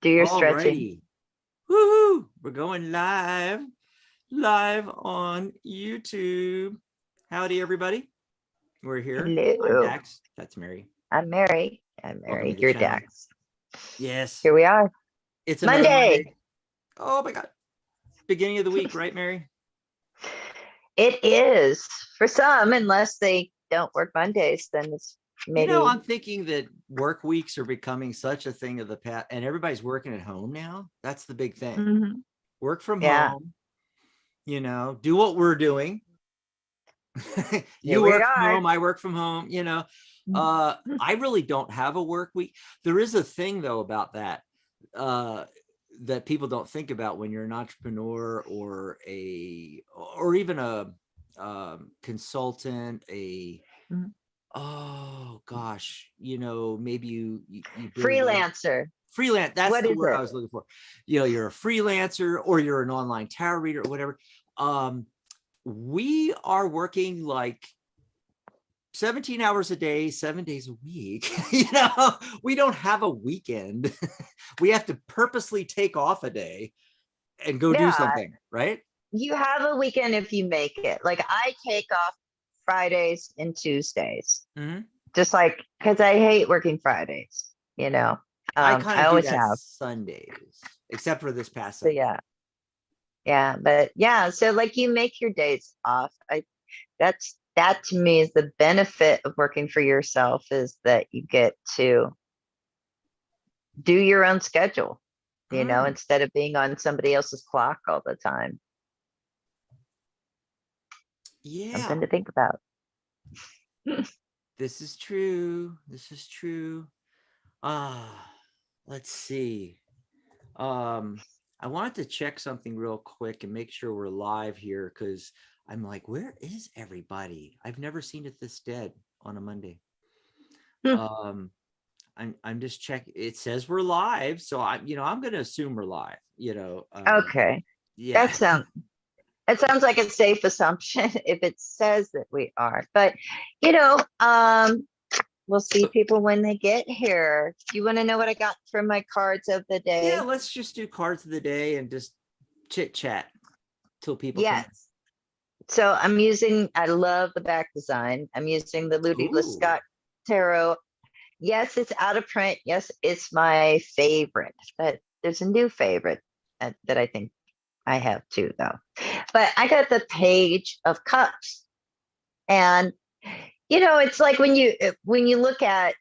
Do your All stretching. righty. Woohoo! We're going live on YouTube. Howdy, everybody. We're here. I'm Hello. Dax. That's Mary. I'm Mary. Welcome to the You're channel. Dax. Yes, Here we are. it's another Monday. Monday. Oh my God. Beginning of the week, right, Mary? It is for some, unless they don't work Mondays, then it's maybe. I'm thinking that work weeks are becoming such a thing of the past, and everybody's working at home now. That's the big thing. Mhm. Work from Yeah. home, do what we're doing. You Here we work from are. home, I work from home, I really don't have a work week. There is a thing though about that that people don't think about when you're an entrepreneur or even a consultant, Mhm. oh gosh, maybe you build Freelancer. freelance. That's What the is word it? I was looking for. You're a freelancer or you're an online tarot reader or whatever. We are working like 17 hours a day, 7 days a week. We don't have a weekend. We have to purposely take off a day and go do Yeah. something, right? You have a weekend if you make it. Like I take off Fridays and Tuesdays. Mhm. Just like, because I hate working Fridays, I kind I of do always that have. Sundays, except for this past So Sunday. but so like you make your days off. That to me is the benefit of working for yourself, is that you get to do your own schedule, Mm, instead of being on somebody else's clock all the time. yeah, Something to think about. this is true. This is true. Let's see. I wanted to check something real quick and make sure we're live here, because I'm like, where is everybody? I've never seen it this dead on a Monday. I'm just checking. It says we're live, so I'm going to assume we're live. Okay. Yeah. It sounds like a safe assumption if it says that we are. But we'll see people when they get here. Do you want to know what I got from my cards of the day? Yeah, let's just do cards of the day and just chit chat till people come. Yes. So I love the back design. I'm using the Ludy Lescot tarot. Yes, it's out of print. Yes, it's my favorite, but there's a new favorite that I think I have too, though. But I got the Page of Cups. And, it's like when you look at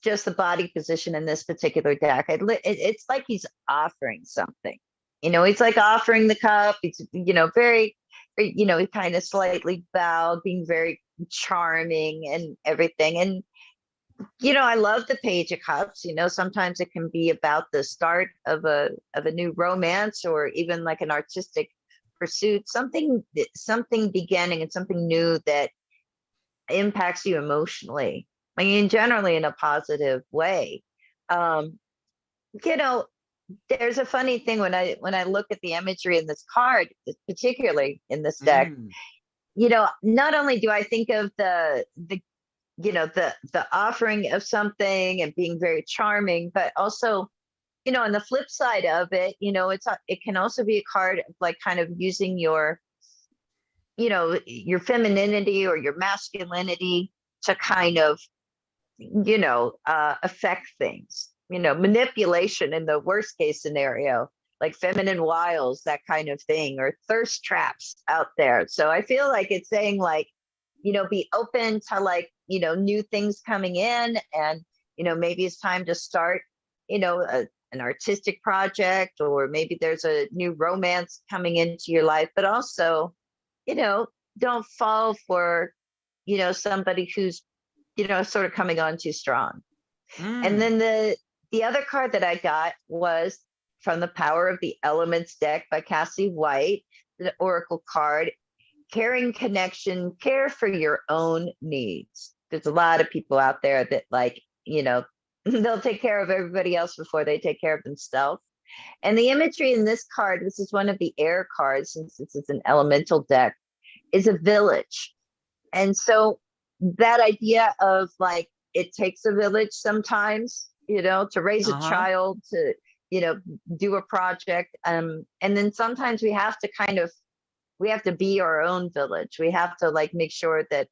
just the body position in this particular deck, it's like he's offering something. He's like offering the cup. He's, very, he's kind of slightly bowed, being very charming and everything. And, I love the Page of Cups. Sometimes it can be about the start of a new romance, or even like an artistic pursuit, something beginning and something new that impacts you emotionally. I mean, generally in a positive way. Um, there's a funny thing when I look at the imagery in this card, particularly in this deck. Not only do I think of the offering of something and being very charming, but also, on the flip side of it, it can also be a card of like kind of using your femininity or your masculinity to kind of, affect things, manipulation in the worst case scenario, like feminine wiles, that kind of thing, or thirst traps out there. So I feel like it's saying like, be open to like, new things coming in, and, maybe it's time to start, an artistic project, or maybe there's a new romance coming into your life, but also, don't fall for, somebody who's, sort of coming on too strong. And then the other card that I got was from the Power of the Elements deck by Cassie White, the Oracle card, Caring Connection, care for your own needs. There's a lot of people out there that like, they'll take care of everybody else before they take care of themselves. And the imagery in this card, this is one of the air cards, since this is an elemental deck, is a village. And so that idea of like, it takes a village sometimes, to raise a child, to you know, do a project. And then sometimes we have to we have to be our own village. We have to like make sure that,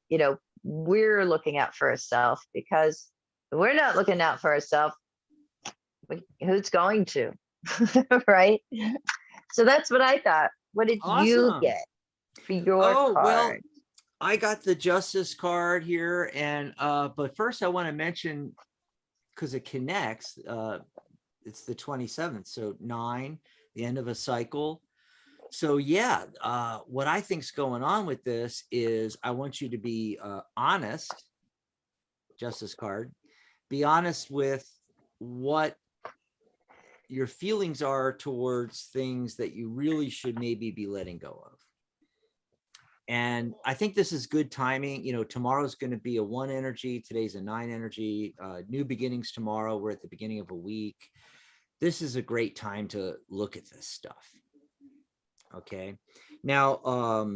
you know, we're looking out for ourselves, because if we're not looking out for ourselves, who's going to? Right? So that's what I thought. What did you Awesome. get for your Oh, well, card? I got the justice card here. And but first I want to mention, because it connects, it's the 27th. So 9, the end of a cycle. So yeah, what I think's going on with this is I want you to be honest, justice card, be honest with what your feelings are towards things that you really should maybe be letting go of. And I think this is good timing. You know, tomorrow's going to be a 1 energy. Today's a 9 energy, new beginnings tomorrow. We're at the beginning of a week. This is a great time to look at this stuff. Okay. Now,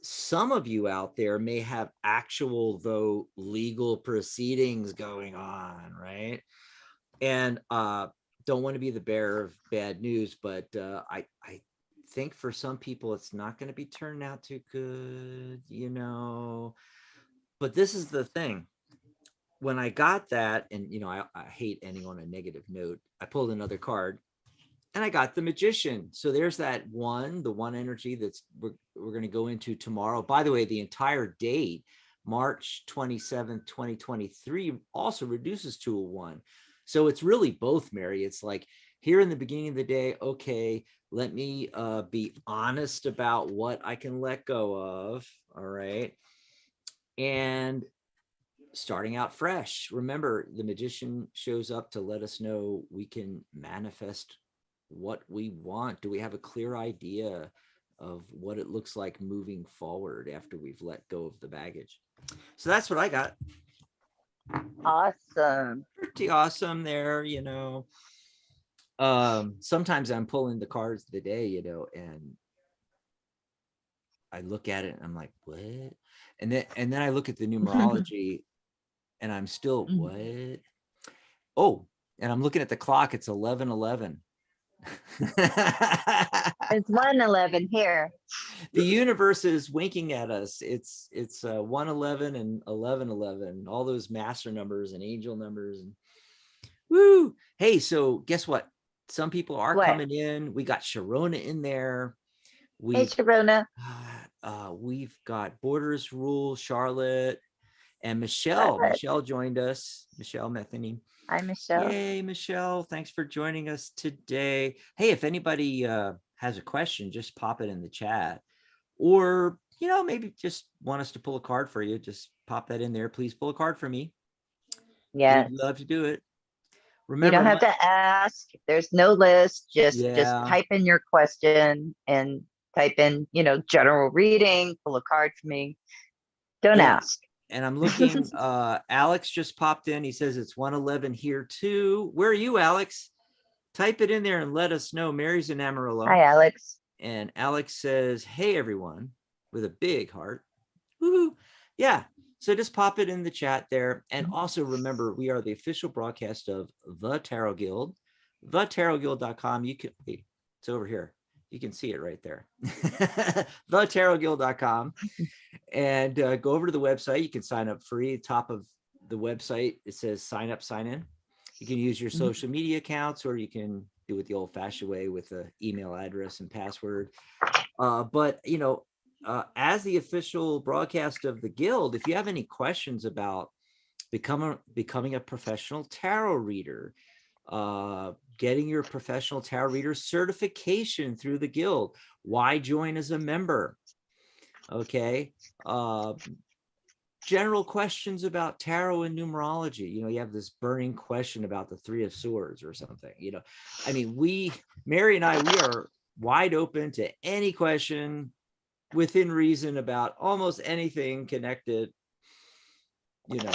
some of you out there may have actual, though, legal proceedings going on, right? And don't want to be the bearer of bad news, but I think for some people it's not going to be turning out too good, you know. But this is the thing. When I got that, and you know, I hate ending on a negative note, I pulled another card and I got the Magician. So there's that one, the 1 energy that's we're going to go into tomorrow. By the way, the entire date, March 27th, 2023, also reduces to a 1. So it's really both, Mary. It's like here in the beginning of the day, okay, let me be honest about what I can let go of. All right. And starting out fresh. Remember, the Magician shows up to let us know we can manifest what we want. Do we have a clear idea of what it looks like moving forward after we've let go of the baggage? So that's what I got. Awesome. Pretty awesome there, you know. Sometimes I'm pulling the cards of the day, you know, and I look at it and I'm like, what? And then I look at the numerology and I'm still, what? Oh, and I'm looking at the clock. It's 11:11. It's 111 here. The universe is winking at us. It's 111 and 11:11. All those master numbers and angel numbers. And woo! Hey, so guess what? Some people are What? coming in. We got Sharona in there. Hey, Sharona. We've got Borders Rule, Charlotte, and Michelle. Charlotte. Michelle joined us. Michelle Metheny. Hi, Michelle. Yay, Michelle. Thanks for joining us today. Hey, if anybody has a question, just pop it in the chat. Or, you know, maybe just want us to pull a card for you. Just pop that in there. Please pull a card for me. Yes. We'd love to do it. You don't Remember, have to ask. There's no list. Just yeah, type in your question and type in, you know, general reading, pull a card for me. Don't yeah. ask. And I'm looking, Alex just popped in. He says it's 111 here too. Where are you, Alex? Type it in there and let us know. Mary's in Amarillo. Hi, Alex. And Alex says, hey, everyone, with a big heart. Woo-hoo. Yeah. So just pop it in the chat there. And also remember, we are the official broadcast of the Tarot Guild, thetarotguild.com. You can, it's over here. You can see it right there. thetarotguild.com. And go over to the website. You can sign up free. Top of the website, it says sign up, sign in. You can use your social media accounts, or you can do it the old fashioned way with an email address and password. But, you know, as the official broadcast of the Guild, if you have any questions about becoming a professional tarot reader, getting your professional tarot reader certification through the Guild, why join as a member? Okay. General questions about tarot and numerology. You know, you have this burning question about the 3 of Swords or something, you know. I mean, Mary and I, we are wide open to any question within reason about almost anything connected, you know,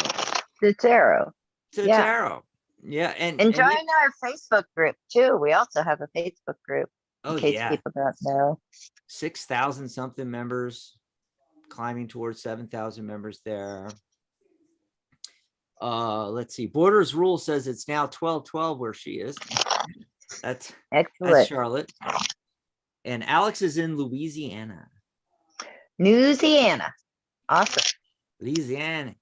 The tarot. to Yeah. tarot. Yeah. And join our Facebook group too. We also have a Facebook group in case people don't know. 6,000 something members, climbing towards 7,000 members there. Let's see. Borders Rule says it's now 12:12 where she is. That's Excellent. Charlotte. And Alex is in Louisiana. Louisiana. Awesome. Louisiana.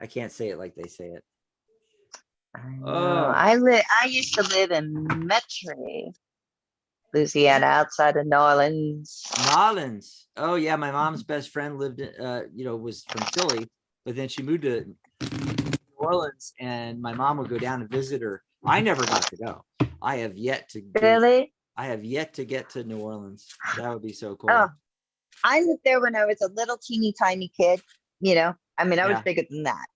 I can't say it like they say it. I know. Oh, I used to live in Metairie, Louisiana, outside of New Orleans. Nolans. Oh yeah, my mom's best friend lived in, was from Philly, but then she moved to New Orleans, and my mom would go down and visit her. I never got to go. I have yet to Really? I have yet to get to New Orleans. That would be so cool. Oh, I lived there when I was a little teeny tiny kid. I mean, I was Yeah. bigger than that.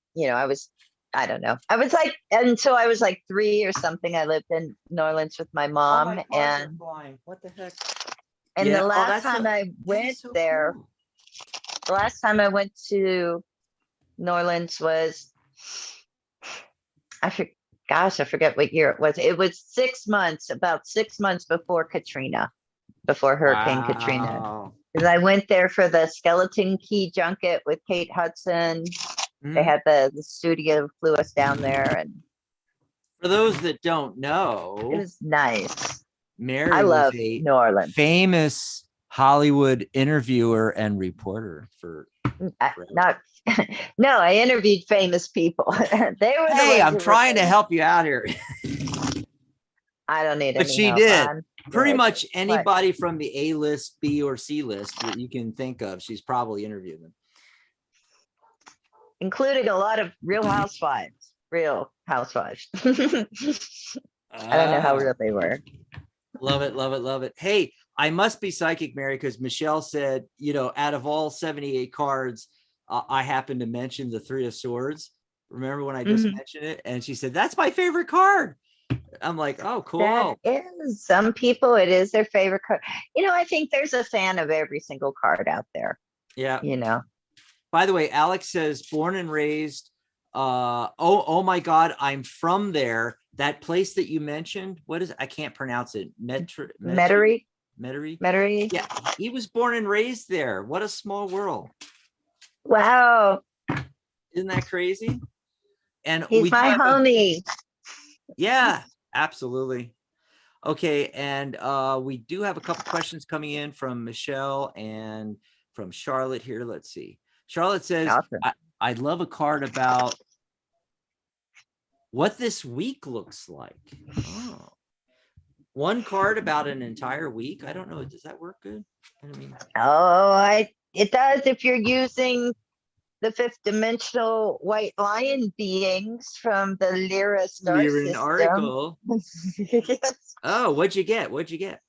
I don't know. I was like, until I was like 3 or something, I lived in New Orleans with my Oh, mom. my cars are flying. What the heck? And Yeah. the Oh, last that's time so, I that went is so there, cool. the last time I went to New Orleans was, I forget what year it was. It was 6 months, about 6 months before Katrina, before Hurricane Katrina. Wow. Because I went there for the Skeleton Key junket with Kate Hudson. They Mhm. had the studio flew us down there, and For those that don't it know, was nice. I Mary was love a New Orleans. famous Hollywood interviewer and reporter for forever. Not, no, I interviewed famous people. They were the Hey, ones I'm who were trying to famous. help you out here. I don't need But any she help. did. I'm Pretty good. much What? anybody from the A list, B or C list that you can think of, she's probably interviewed them. Including a lot of real housewives. Real housewives. I don't know how real they were. Love it, love it, love it. Hey, I must be psychic, Mary, because Michelle said, out of all 78 cards, I happened to mention the Three of Swords. Remember when I just mentioned it? And she said, that's my favorite card. I'm like, oh, cool. That is, some people, it is their favorite card. I think there's a fan of every single card out there. Yeah. You By the way, Alex says, born and raised. Oh my God, I'm from there. That place that you mentioned, what is it? I can't pronounce it. Metairie? Metairie. Yeah, he was born and raised there. What a small world. Wow. Isn't that crazy? And He's my homie. Yeah, absolutely. Okay, and we do have a couple questions coming in from Michelle and from Charlotte here. Let's see. Charlotte says, Awesome. I'd love a card about what this week looks like. Oh. One card about an entire week. I don't know. Does that work good? It does if you're using the fifth dimensional white lion beings from the Lyra star Lyran system. article. Yes. Oh, what'd you get? What'd you get?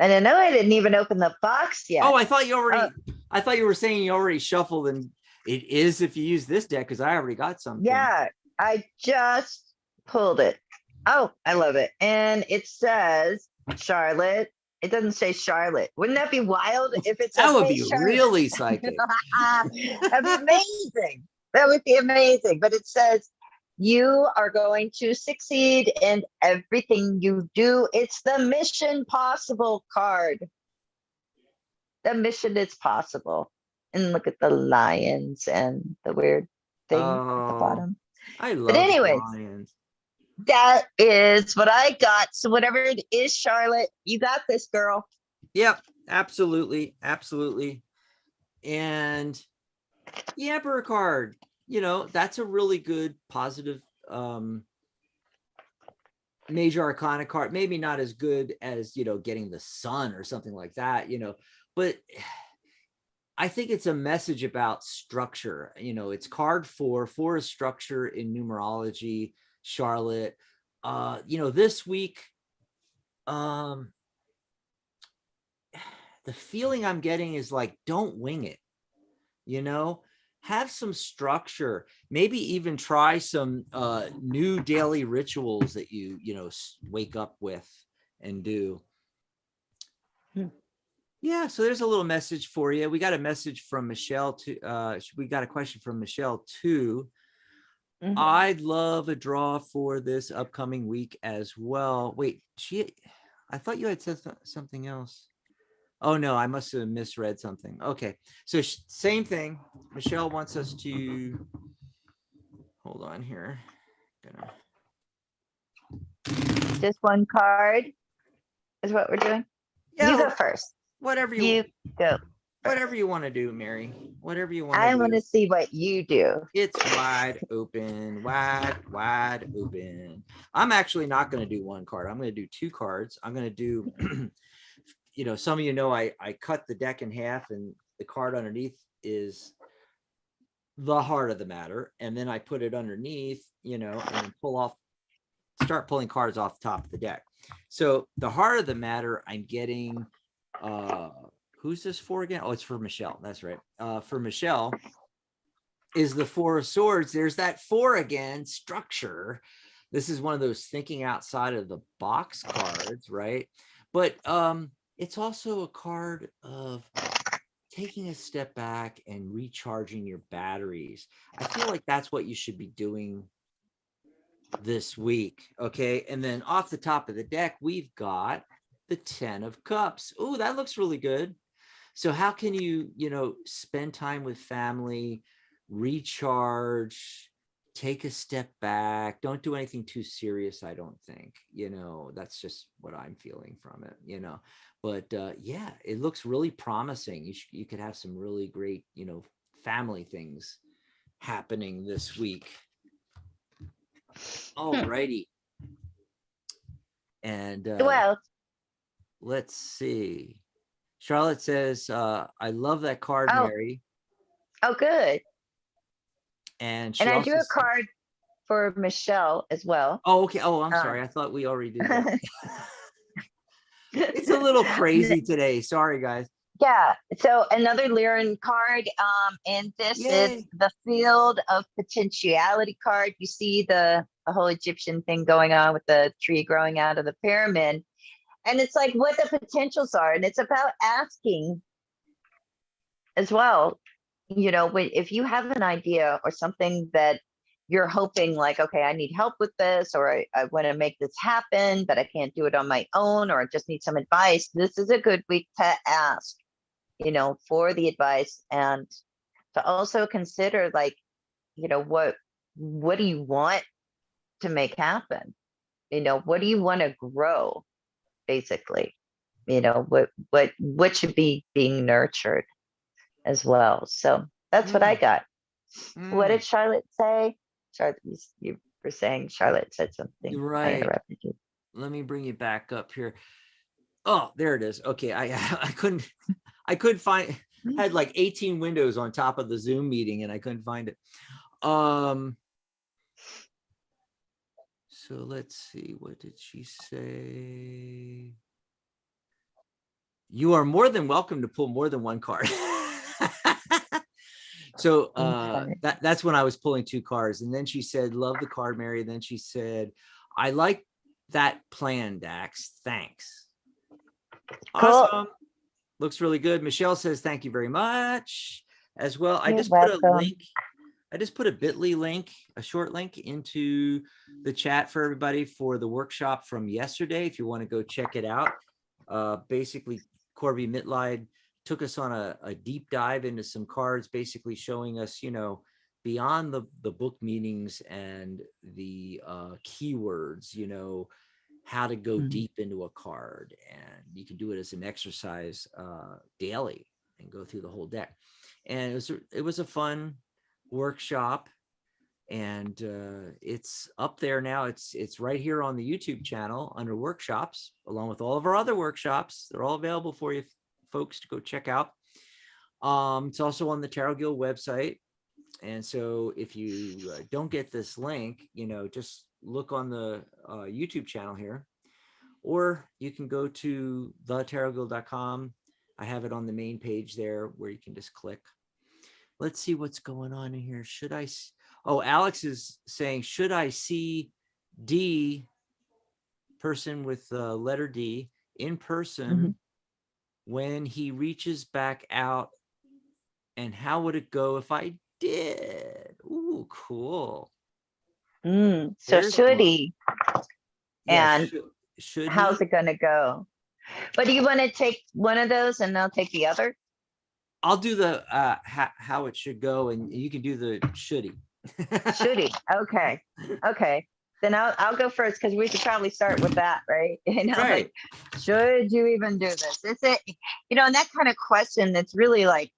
I don't know. I didn't even open the box yet. Oh, I thought you already. I thought you were saying you already shuffled, and it is if you use this deck because I already got something. Yeah, I just pulled it. Oh, I love it. And it says Charlotte. It doesn't say Charlotte. Wouldn't that be wild if it said That would hey, be Charlotte? really psychic. That'd be amazing. That would be amazing. But it says you are going to succeed in everything you do. It's the Mission Possible card. The mission is possible. And look at the lions and the weird thing at the bottom. I love But anyways, lions. that is what I got. So whatever it is, Charlotte, you got this, girl. Yep, absolutely, absolutely. And the Emperor card, that's a really good positive major arcana card. Maybe not as good as getting the sun or something like that, but I think it's a message about structure. It's card 4 is structure in numerology, Charlotte. This week, the feeling I'm getting is like, don't wing it, have some structure, maybe even try some new daily rituals that you wake up with and do. Yeah, so there's a little message for you. We got a message from Michelle too. We got a question from Michelle too. I'd love a draw for this upcoming week as well. Wait, I thought you had said something else. Oh no, I must have misread something. Okay, so same thing. Michelle wants us to hold on here. Just one card is what we're doing. You go Yeah, first. whatever You go. whatever you want to do, Mary. Whatever you want I to want do. to see what you do. It's wide open, wide open. I'm actually not going to do one card. I'm going to do two cards. I'm going to do, some of I cut the deck in half, and the card underneath is the heart of the matter. And then I put it underneath, and start pulling cards off the top of the deck. So the heart of the matter, I'm getting, who's this for again? Oh, it's for Michelle. That's right. For Michelle is the Four of Swords. There's that 4 again, structure. This is one of those thinking outside of the box cards, right? But it's also a card of taking a step back and recharging your batteries. I feel like that's what you should be doing this week. Okay. And then off the top of the deck, we've got the 10 of Cups. Oh, that looks really good. So how can you, spend time with family, recharge, take a step back, don't do anything too serious, I don't think. That's just what I'm feeling from it, but yeah, it looks really promising. You could have some really great, family things happening this week. All righty. And Well, let's see. Charlotte says, I love that card, oh, Mary. oh, good. And I drew a card for Michelle as well. Oh, okay. Oh, I'm sorry. I thought we already did that. It's a little crazy today. Sorry, guys. Yeah. So another Lyran card. And this is the Field of Potentiality card. You see the whole Egyptian thing going on with the tree growing out of the pyramid. And it's like what the potentials are. And it's about asking as well, if you have an idea or something that you're hoping like, okay, I need help with this, or I want to make this happen, but I can't do it on my own, or I just need some advice. This is a good week to ask, for the advice, and to also consider like, what do you want to make happen? What do you want to grow? Basically, what should be being nurtured as well. So that's what I got. What did Charlotte say? Charlotte, you were saying Charlotte said something. Right. I interrupted you. Let me bring you back up here. Oh, there it is. Okay. I couldn't find, I had like 18 windows on top of the Zoom meeting and I couldn't find it. So let's see. What did she say? You are more than welcome to pull more than one card. So that's when I was pulling 2 cards. And then she said, love the card, Mary. And then she said, I like that plan, Dax. Thanks. Cool. Awesome. Looks really good. Michelle says, thank you very much as well. You're Put a link. I just put a bit.ly link, a short link into the chat for everybody for the workshop from yesterday. If you want to go check it out. Basically, Corby Mitlide took us on a deep dive into some cards, basically showing us, beyond the book meanings and the keywords, how to go deep into a card. And you can do it as an exercise daily and go through the whole deck. And it was a fun workshop, and it's up there now. It's right here on the YouTube channel under workshops, along with all of our other workshops. They're all available for you folks to go check out. It's also on the Tarot Guild website. And so if you don't get this link, just look on the YouTube channel here, or you can go to thetarotguild.com. I have it on the main page there where you can just click. Let's see what's going on in here. Alex is saying, should I see D, person with the letter D, in person when he reaches back out? And how would it go if I did? Ooh, cool. So should he? And should how's he? it going to go? But do you want to take one of those and I'll take the other? I'll do the how it should go, and you can do the should he. Should he? Okay. then I'll go first because we should probably start with that, right? Right. Like, should you even do this? Is it, and that kind of question that's really like,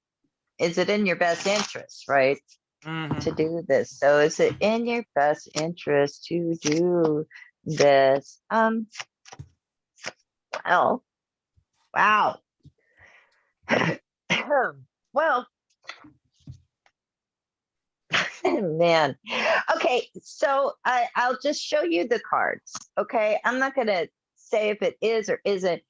is it in your best interest, right? To do this. So is it in your best interest to do this? Well, wow. Well, man. Okay, so I'll just show you the cards. Okay, I'm not gonna say if it is or isn't.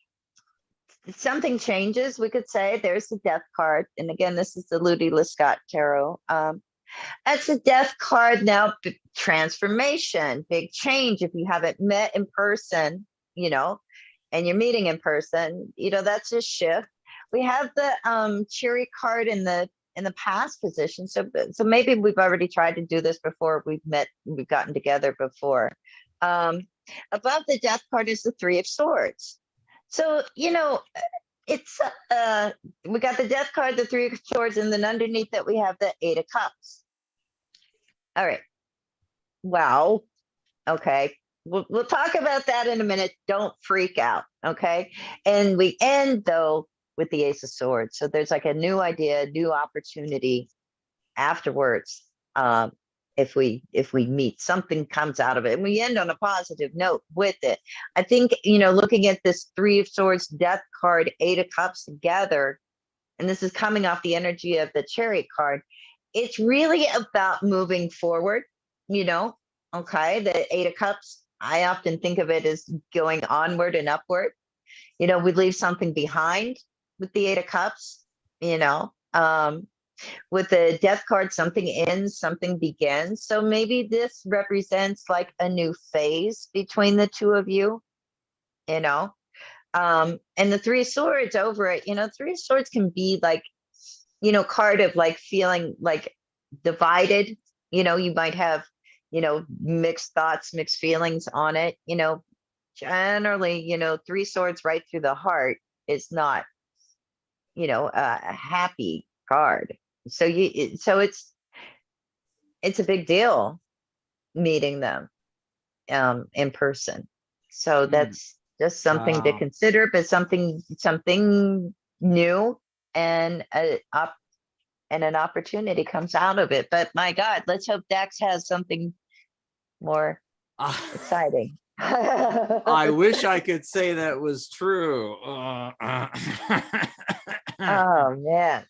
If something changes, we could say there's the death card. And again, this is the Ludy Lescot tarot. That's a death card now, transformation, big change. If you haven't met in person, and you're meeting in person, that's a shift. We have the cherry card in the past position. So maybe we've already tried to do this before. We've gotten together before. Above the death card is the Three of Swords. So, it's we got the death card, the Three of Swords, and then underneath that we have the Eight of Cups. All right. Wow. Okay. We'll talk about that in a minute. Don't freak out. Okay. And we end though with the Ace of Swords. So there's like a new idea, new opportunity afterwards. If we meet, something comes out of it, and we end on a positive note with it. I think, looking at this Three of Swords, death card, Eight of Cups together, and this is coming off the energy of the Chariot card. It's really about moving forward, okay? The Eight of Cups, I often think of it as going onward and upward. We leave something behind with the Eight of Cups, with the death card, something ends, something begins. So maybe this represents like a new phase between the two of you, and the Three of Swords over it, Three of Swords can be like, card of like feeling like divided. You might have, mixed thoughts, mixed feelings on it. Generally, Three Swords right through the heart is not, a happy card. So it's a big deal meeting them in person. So that's just something to Wow. consider, but something new, and an opportunity comes out of it. But my God, let's hope Dax has something more exciting. I wish I could say that was true. Oh man.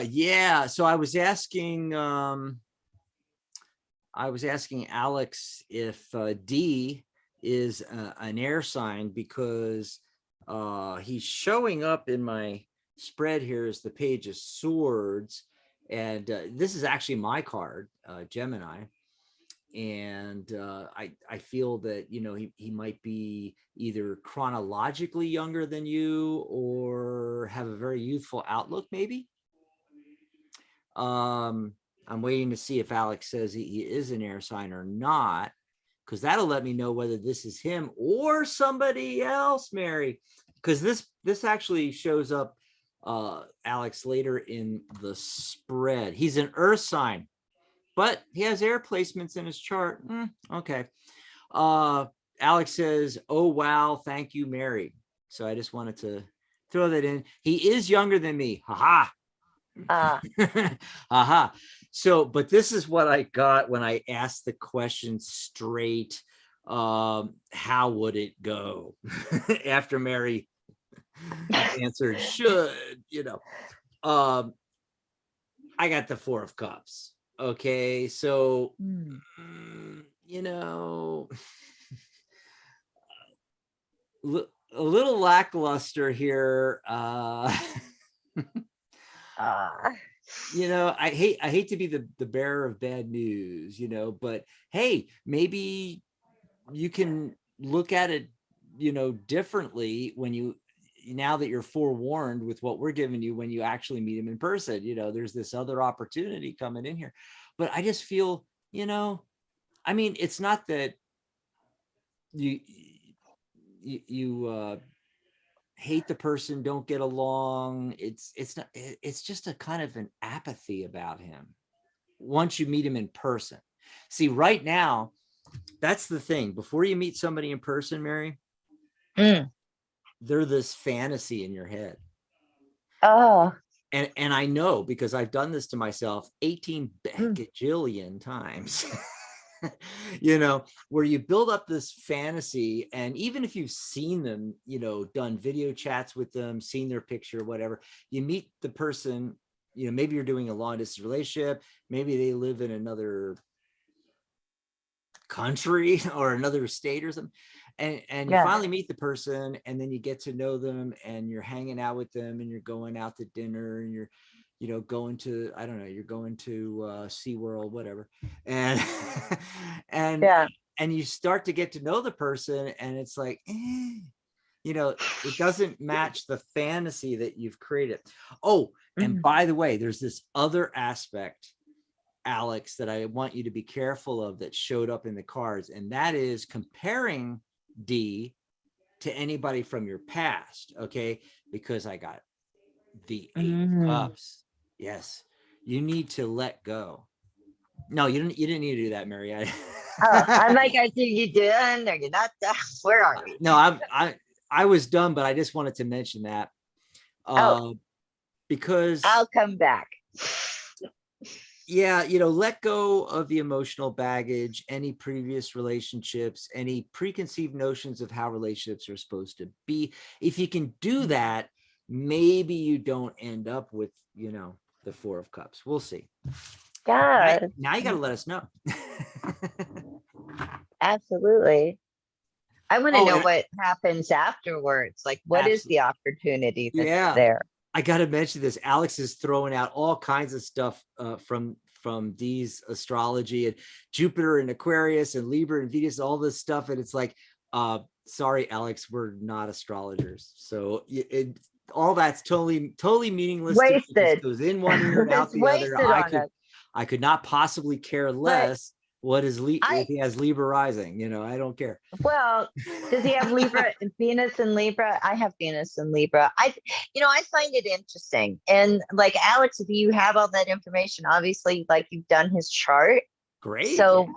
Yeah. So I was asking Alex if D is an air sign, because he's showing up in my spread here as the Page of Swords, and this is actually my card, Gemini. And I feel that he might be either chronologically younger than you or have a very youthful outlook, maybe. I'm waiting to see if Alex says he is an air sign or not, because that'll let me know whether this is him or somebody else, Mary. Because this actually shows up, Alex, later in the spread. He's an earth sign, but he has air placements in his chart. Okay. Alex says, "Oh, wow. Thank you, Mary." So I just wanted to throw that in. He is younger than me. Ha ha. Aha. So, but this is what I got when I asked the question straight. How would it go? After Mary answered should, I got the Four of Cups. Okay, so a little lackluster here. I hate to be the bearer of bad news, but hey, maybe you can look at it, differently now that you're forewarned with what we're giving you when you actually meet him in person. There's this other opportunity coming in here. But I just feel, it's not that you hate the person, don't get along. It's not, it's just a kind of an apathy about him once you meet him in person. See, right now, that's the thing. Before you meet somebody in person, Mary, Mm. they're this fantasy in your head. Oh. And I know, because I've done this to myself 18 Mm. bajillion times. You know, where you build up this fantasy, and even if you've seen them, you know, done video chats with them, seen their picture, whatever, you meet the person, you know, maybe you're doing a long distance relationship, maybe they live in another country or another state or something, and you Yeah. finally meet the person, and then you get to know them, and you're hanging out with them, and you're going out to dinner, and you're, you know, going to, I don't know, you're going to SeaWorld, whatever, and and Yeah. and you start to get to know the person, and it's like, you know, it doesn't match the fantasy that you've created. Oh, and Mm. by the way, there's this other aspect, Alex, that I want you to be careful of, that showed up in the cards, and that is comparing D to anybody from your past. Okay, because I got the 8 of Cups. Yes, you need to let go. No, you didn't. You didn't need to do that, Mary. Oh, I'm like, are you done? Are you not done? Where are we? No, I was done, but I just wanted to mention that Oh, because, I'll come back. yeah, you know, let go of the emotional baggage, any previous relationships, any preconceived notions of how relationships are supposed to be. If you can do that, maybe you don't end up with, you know, the 4 of Cups. We'll see. God, Now you got to let us know. absolutely. I want to Oh, know and what happens afterwards. Like, what is absolutely. the opportunity that's Yeah. there? I got to mention this. Alex is throwing out all kinds of stuff from Dee's astrology, and Jupiter and Aquarius and Libra and Venus, all this stuff. And it's like, sorry, Alex, we're not astrologers. So all that's totally meaningless to me. It just Wasted. goes in one ear and out It's the other. wasted on us. I could not possibly care But less what is if I, he has Libra rising. You know, I don't care. well, does he have Libra, Venus and Libra? I have Venus and Libra. I find it interesting. And like Alex, if you have all that information, obviously, like you've done his chart. Great. Yeah. So,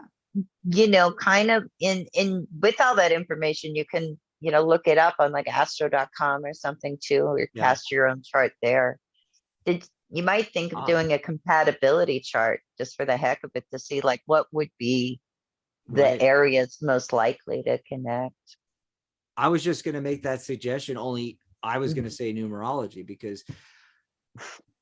kind of in with all that information, you can, look it up on like astro.com or something too, or Yeah. cast your own chart there. You might think of Ah, doing a compatibility chart just for the heck of it to see like what would be the right. areas most likely to connect. I was just going to make that suggestion, only I was going to say numerology, because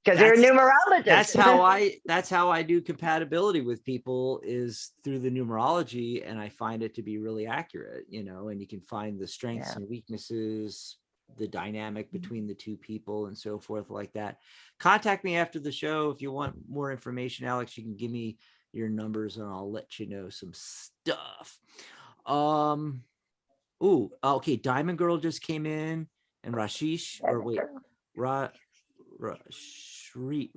Because you're a that's numerologist. that's how I do compatibility with people, is through the numerology, and I find it to be really accurate, you know, and you can find the strengths Yeah. and weaknesses, the dynamic between the two people, and so forth, like that. Contact me after the show if you want more information, Alex. You can give me your numbers and I'll let you know some stuff. Ooh, okay. Diamond Girl just came in, and Rashish, or wait, Ra, Rashri.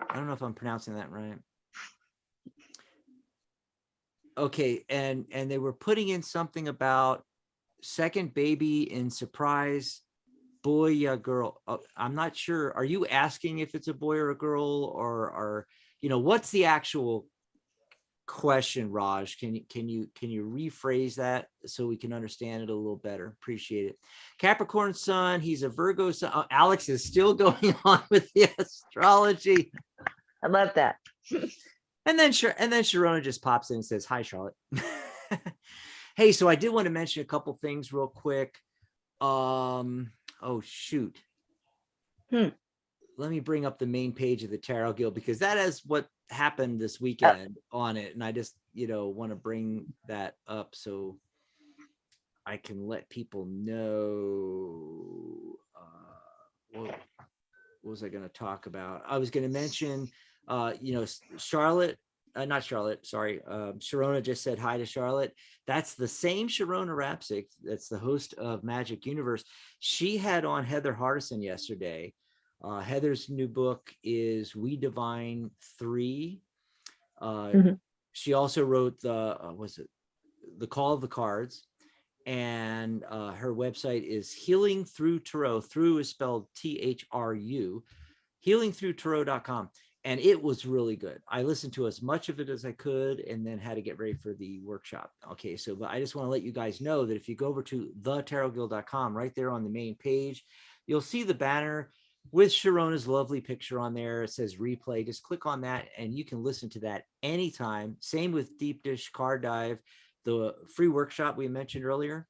I don't know if I'm pronouncing that right. Okay, and they were putting in something about second baby in surprise, boy, yeah, girl. I'm not sure. Are you asking if it's a boy or a girl, or what's the actual question, Raj? Can you rephrase that so we can understand it a little better? Appreciate it. Capricorn sun, he's a Virgo sun. Alex is still going on with the astrology. I love that. And then Sharona just pops in and says, "Hi, Charlotte." Hey, so I did want to mention a couple things real quick. Oh shoot. Let me bring up the main page of the Tarot Guild, because that is what happened this weekend on it. And I just, want to bring that up so I can let people know. What was I going to talk about? I was going to mention, Charlotte, not Charlotte, sorry. Sharona just said hi to Charlotte. That's the same Sharona Rapsic. That's the host of Magic Universe. She had on Heather Hardison yesterday. Heather's new book is We Divine 3. She also wrote The Call of the Cards, and her website is Healing Through Tarot. Through is spelled THRU, healingthroughtarot.com. and it was really good. I listened to as much of it as I could and then had to get ready for the workshop. Okay, so but I just want to let you guys know that if you go over to thetarotguild.com, right there on the main page, you'll see the banner with Sharona's lovely picture on there. It says replay. Just click on that and you can listen to that anytime. Same with Deep Dish Card Dive, the free workshop we mentioned earlier.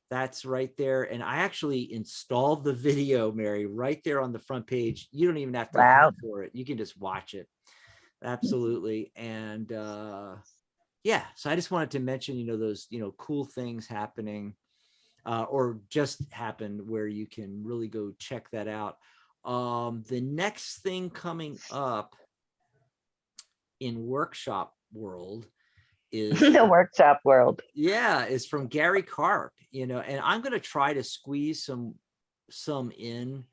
That's right there. And I actually installed the video, Mary, right there on the front page. You don't even have to Wow. look for it. You can just watch it. Absolutely. And yeah, so I just wanted to mention, those, cool things happening or just happened where you can really go check that out. The next thing coming up in workshop world is The workshop world. is from Gary Karp, and I'm going to try to squeeze some in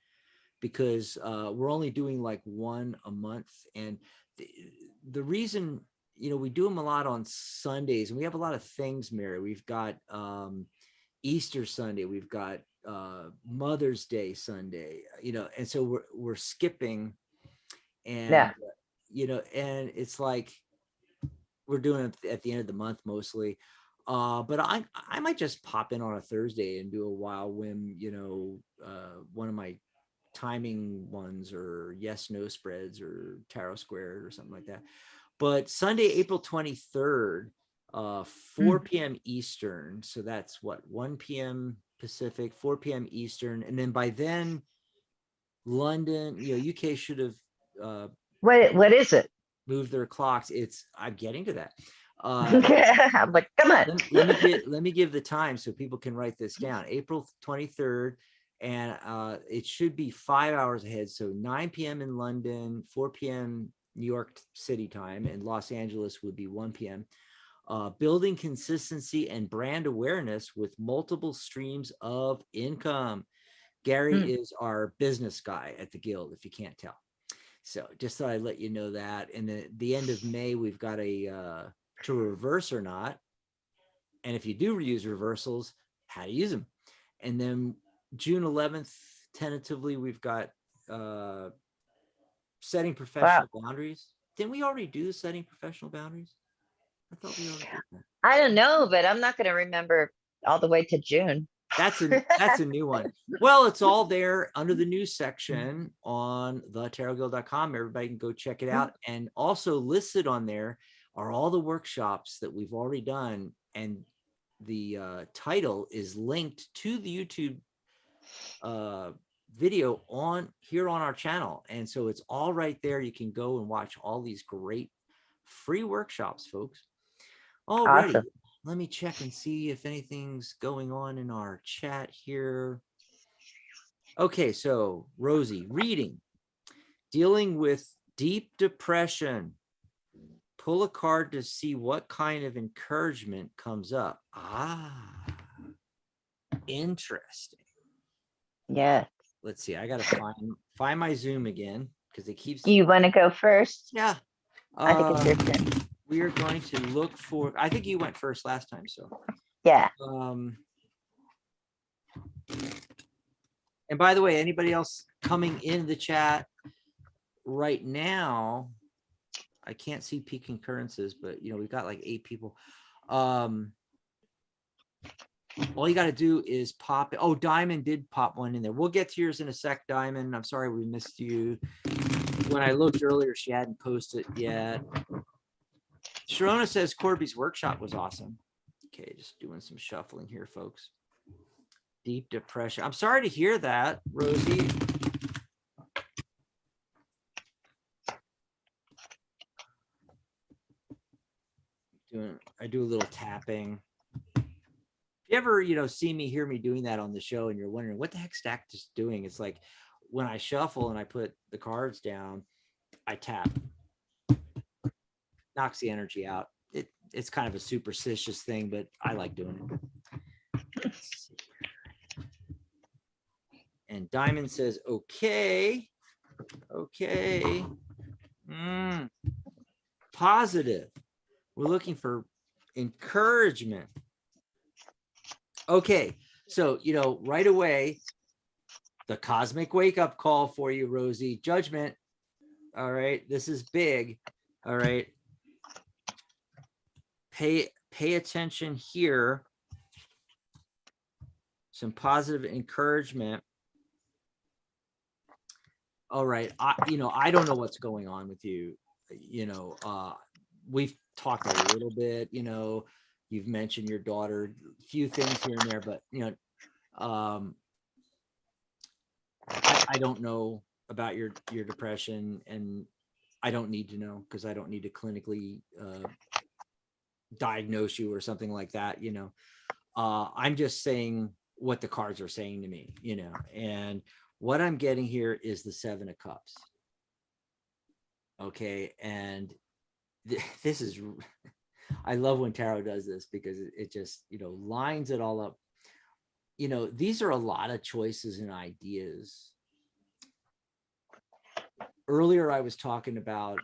because we're only doing like one a month. And the reason, we do them a lot on Sundays, and we have a lot of things, Mary. We've got Easter Sunday, we've got Mother's Day Sunday, and so we're skipping, and and it's like we're doing it at the end of the month mostly. But I might just pop in on a Thursday and do a wild whim, one of my timing ones, or yes, no spreads, or tarot squared, or something like that. But Sunday, April 23rd, 4 p.m. Eastern. So that's what, 1 p.m. Pacific, 4 p.m. Eastern. And then by then, London, UK should have What is it? moved their clocks. I'm getting to that. I'm like, come on. Let me give the time so people can write this down. April 23rd, and it should be 5 hours ahead. So 9 p.m. in London, 4 p.m. New York City time, and Los Angeles would be 1 p.m. Building consistency and brand awareness with multiple streams of income. Gary is our business guy at the Guild, if you can't tell. So just thought I'd let you know that. And the end of May, we've got a to reverse or not. And if you do use reversals, how to use them. And then June 11th, tentatively, we've got setting professional boundaries. Didn't we already do setting professional boundaries? I thought we already did that. I don't know, but I'm not going to remember all the way to June. That's a new one. Well, it's all there under the news section on thetarotguild.com. Everybody can go check it out. And also listed on there are all the workshops that we've already done. And the title is linked to the YouTube video on our channel. And so it's all right there. You can go and watch all these great free workshops, folks. Alrighty. Awesome. Let me check and see if anything's going on in our chat here. Okay, so Rosie, reading, dealing with deep depression. Pull a card to see what kind of encouragement comes up. Interesting. Yeah. Let's see. I gotta find my Zoom again because it keeps. You want to go first? Yeah. I think it's your turn. We are going to look for. I think you went first last time, so. Yeah. And by the way, anybody else coming in the chat right now? I can't see peak concurrences, but we've got like 8 people. All you got to do is pop it. Oh, Diamond did pop one in there. We'll get to yours in a sec, Diamond. I'm sorry we missed you. When I looked earlier, she hadn't posted yet. Sharona says Corby's workshop was awesome. Okay, just doing some shuffling here, folks. Deep depression. I'm sorry to hear that, Rosie. I do a little tapping. If you ever, see me, hear me doing that on the show, and you're wondering what the heck Stack is doing, it's like when I shuffle and I put the cards down, I tap. Knocks the energy out. It's kind of a superstitious thing, but I like doing it. And Diamond says, okay. Positive. We're looking for encouragement. Okay. So, right away, the cosmic wake-up call for you, Rosie. Judgment. All right. This is big. All right. Pay attention here. Some positive encouragement. All right. I don't know what's going on with you. We've talked a little bit, you've mentioned your daughter, a few things here and there, but I don't know about your depression, and I don't need to know, because I don't need to clinically diagnose you or something like that. I'm just saying what the cards are saying to me, and what I'm getting here is the 7 of Cups. Okay. And this is, I love when tarot does this, because it just, lines it all up. These are a lot of choices and ideas. Earlier, I was talking about,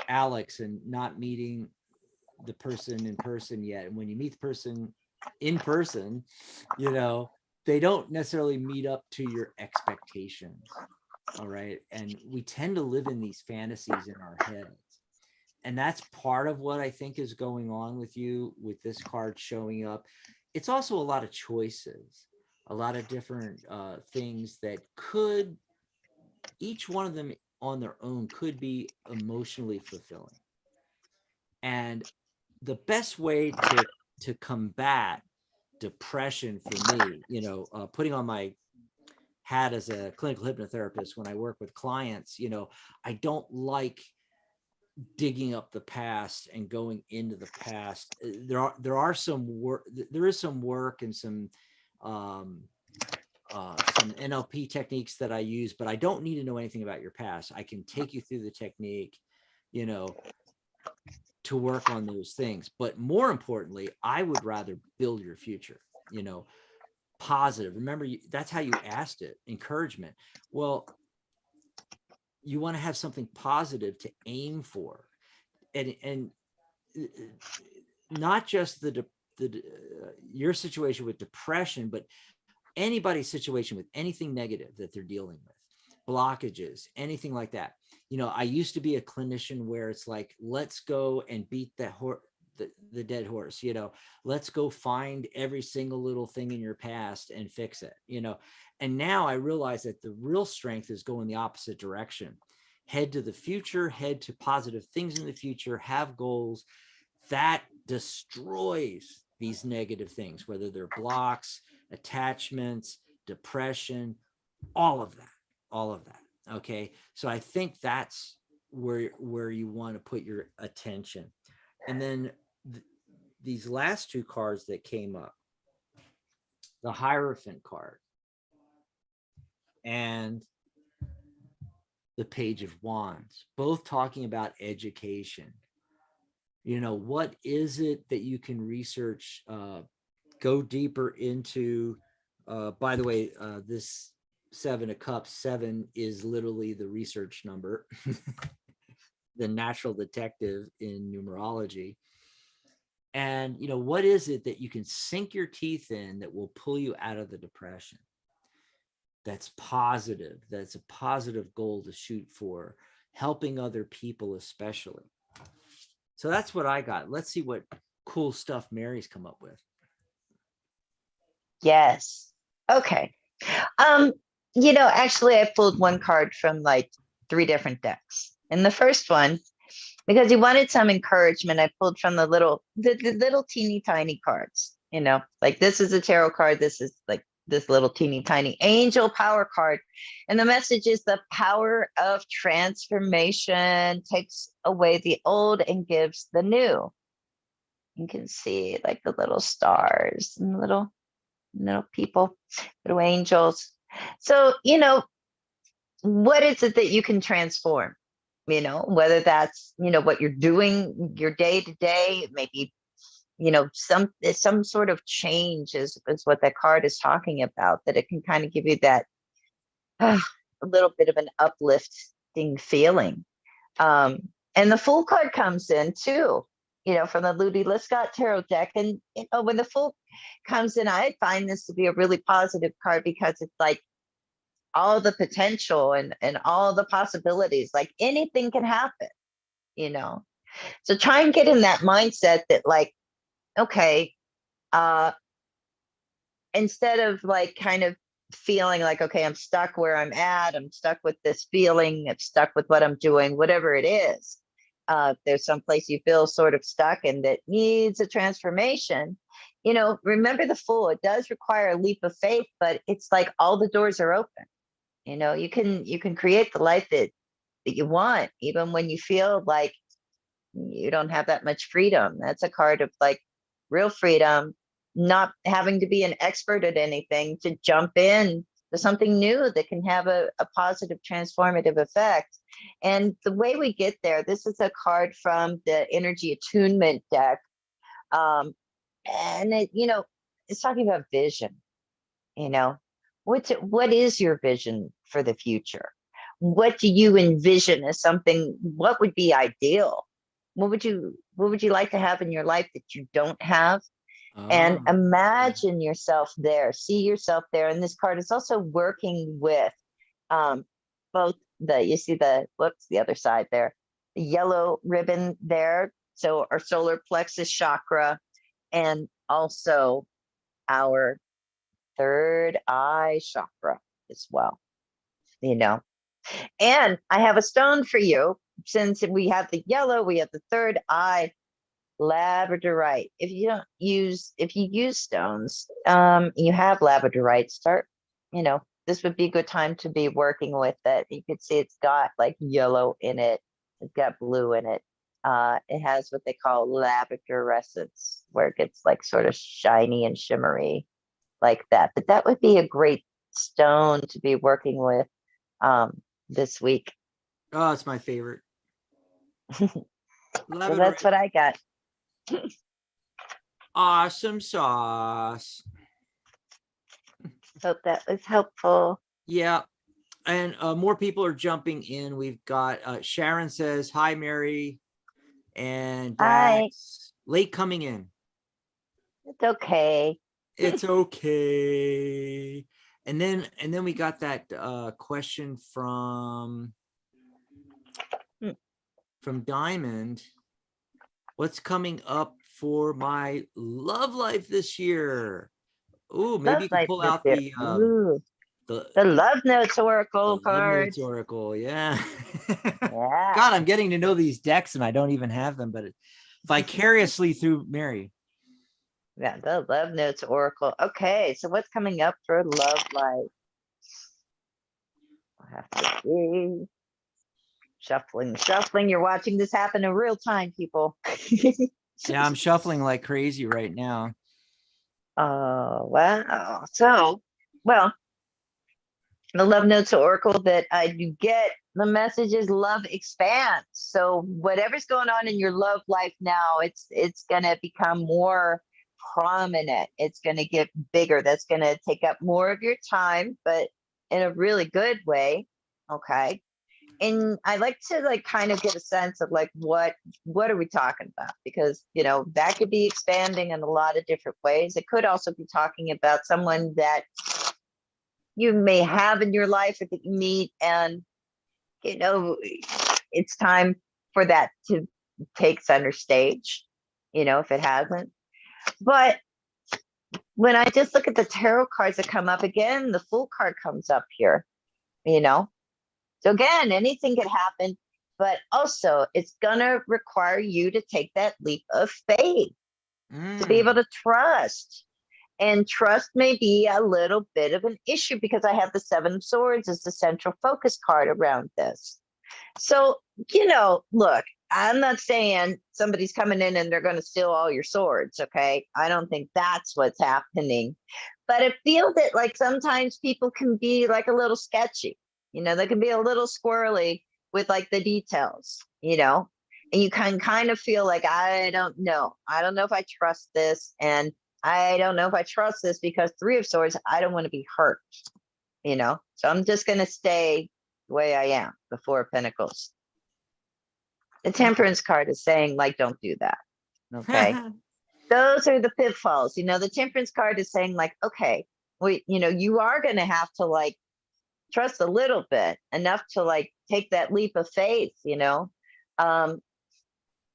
Alex and not meeting the person in person yet. And when you meet the person in person, they don't necessarily meet up to your expectations. All right. And we tend to live in these fantasies in our heads. And that's part of what I think is going on with you, with this card showing up. It's also a lot of choices, a lot of different things that could, each one of them on their own could be emotionally fulfilling. And the best way to combat depression for me, putting on my hat as a clinical hypnotherapist, when I work with clients, I don't like digging up the past and going into the past. There is some work and some NLP techniques that I use, but I don't need to know anything about your past. I can take you through the technique, to work on those things. But more importantly, I would rather build your future, positive. Remember, that's how you asked it, encouragement. Well, you want to have something positive to aim for, and not just your situation with depression, but anybody's situation with anything negative that they're dealing with, blockages, anything like that. I used to be a clinician where it's like, let's go and beat the dead horse, let's go find every single little thing in your past and fix it, and now I realize that the real strength is going the opposite direction. Head to the future, head to positive things in the future, have goals. That destroys these negative things, whether they're blocks, attachments, depression, all of that. Okay. So I think that's where you want to put your attention. And then these last 2 cards that came up, the Hierophant card and the Page of Wands, both talking about education. What is it that you can research, go deeper into? By the way, this 7 of Cups, 7 is literally the research number, the natural detective in numerology. And, what is it that you can sink your teeth in that will pull you out of the depression? That's positive. That's a positive goal to shoot for, helping other people especially. So that's what I got. Let's see what cool stuff Mary's come up with. Yes. Okay. Actually I pulled one card from like 3 different decks. And the first one, because you wanted some encouragement, I pulled from the little teeny tiny cards, like this is a tarot card. This is like this little teeny tiny angel power card. And the message is the power of transformation takes away the old and gives the new. You can see like the little stars and the little people, little angels. So, what is it that you can transform? Whether that's, what you're doing your day to day, maybe, some sort of change is what that card is talking about, that it can kind of give you that a little bit of an uplifting feeling. And the Fool card comes in too, from the Ludy Lescot tarot deck. And, when the Fool comes in, I find this to be a really positive card, because it's like, all the potential and all the possibilities. Like anything can happen, you know. So try and get in that mindset that like, okay, uh, instead of like kind of feeling like, okay, I'm stuck where I'm at, I'm stuck with this feeling, I'm stuck with what I'm doing, whatever it is. There's some place you feel sort of stuck and that needs a transformation. You know, remember the Fool. It does require a leap of faith, but it's like all the doors are open. You know, you can create the life that you want, even when you feel like you don't have that much freedom. That's a card of like real freedom, not having to be an expert at anything to jump in to something new that can have a positive transformative effect. And the way we get there, this is a card from the energy attunement deck. And it, you know, it's talking about vision, you know, what is your vision for the future? What do you envision as something, what would be ideal? What would you like to have in your life that you don't have? And Oh, yeah. imagine yourself there, see yourself there. And this card is also working with um both the, you see the, whoops, the other side there, the yellow ribbon there. So our solar plexus chakra, and also our third eye chakra as well, you know. And I have a stone for you. Since we have the yellow, we have the third eye, labradorite. If you use stones, you have labradorite, start, you know, this would be a good time to be working with it. You could see it's got like yellow in it, it's got blue in it. It has what they call labradorescence, where it gets like sort of shiny and shimmery like that. But that would be a great stone to be working with this week. Oh, it's my favorite. So Love it, that's right? what I got. Awesome sauce. Hope that was helpful. Yeah. And more people are jumping in. We've got Sharon says, hi, Mary. And Hi, Dax, late coming in. it's okay. It's okay. And then we got that question Hmm, from Diamond. What's coming up for my love life this year? Ooh, maybe love you could life pull this out year. Ooh, the the love notes the oracle love notes cards. oracle. Yeah. Yeah. God, I'm getting to know these decks and I don't even have them, but vicariously through Mary. Yeah, the love notes oracle. Okay, so what's coming up for love life? I'll have to see. Shuffling, shuffling. You're watching this happen in real time, people. Yeah, I'm shuffling like crazy right now. Oh, wow. So, well, the love notes oracle that I do get, the message is love expands. So whatever's going on in your love life now, it's gonna become more prominent. It's gonna get bigger. That's gonna take up more of your time, but in a really good way. Okay. And I like to like kind of get a sense of like what are we talking about? Because you know that could be expanding in a lot of different ways. It could also be talking about someone that you may have in your life or that you meet, and you know it's time for that to take center stage, you know, if it hasn't. But when I just look at the tarot cards that come up again, the Fool card comes up here, you know. So again, anything could happen, but also it's gonna require you to take that leap of faith to be able Mm. to trust. And trust may be a little bit of an issue because I have the Seven of Swords as the central focus card around this. So, you know, look, I'm not saying somebody's coming in and they're going to steal all your swords. Okay. I don't think that's what's happening. But I feel that like sometimes people can be like a little sketchy, you know, they can be a little squirrely with like the details, you know, and you can kind of feel like, I don't know. I don't know if I trust this. And I don't know if I trust this because Three of Swords, I don't want to be hurt, you know, so I'm just going to stay the way I am, the Four of Pentacles. The Temperance card is saying, like, don't do that. Okay. Those are the pitfalls. You know, the Temperance card is saying, like, okay, you know, you are going to have to, like, trust a little bit, enough to like take that leap of faith, um,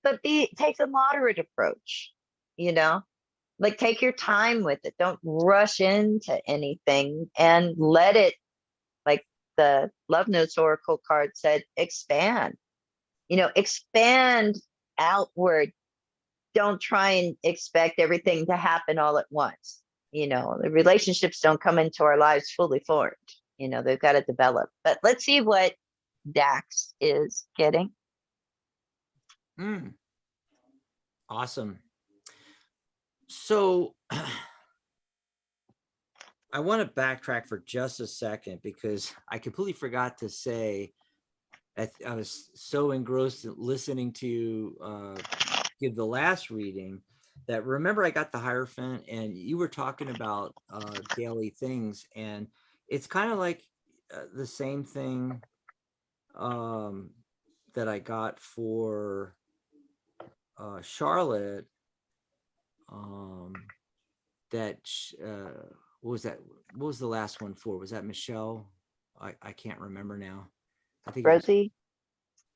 but take a moderate approach, you know, like take your time with it. Don't rush into anything and let it, like the Love Notes Oracle card said, expand, expand outward. Don't try and expect everything to happen all at once. The relationships don't come into our lives fully formed. They've got to develop. But let's see what Dax is getting. Awesome. So I want to backtrack for just a second because I completely forgot to say I was so engrossed in listening to you give the last reading that remember I got the Hierophant and you were talking about daily things, and it's kind of like the same thing that I got for Charlotte. That what was that? What was the last one for? Was that Michelle? I can't remember now. I think Rosie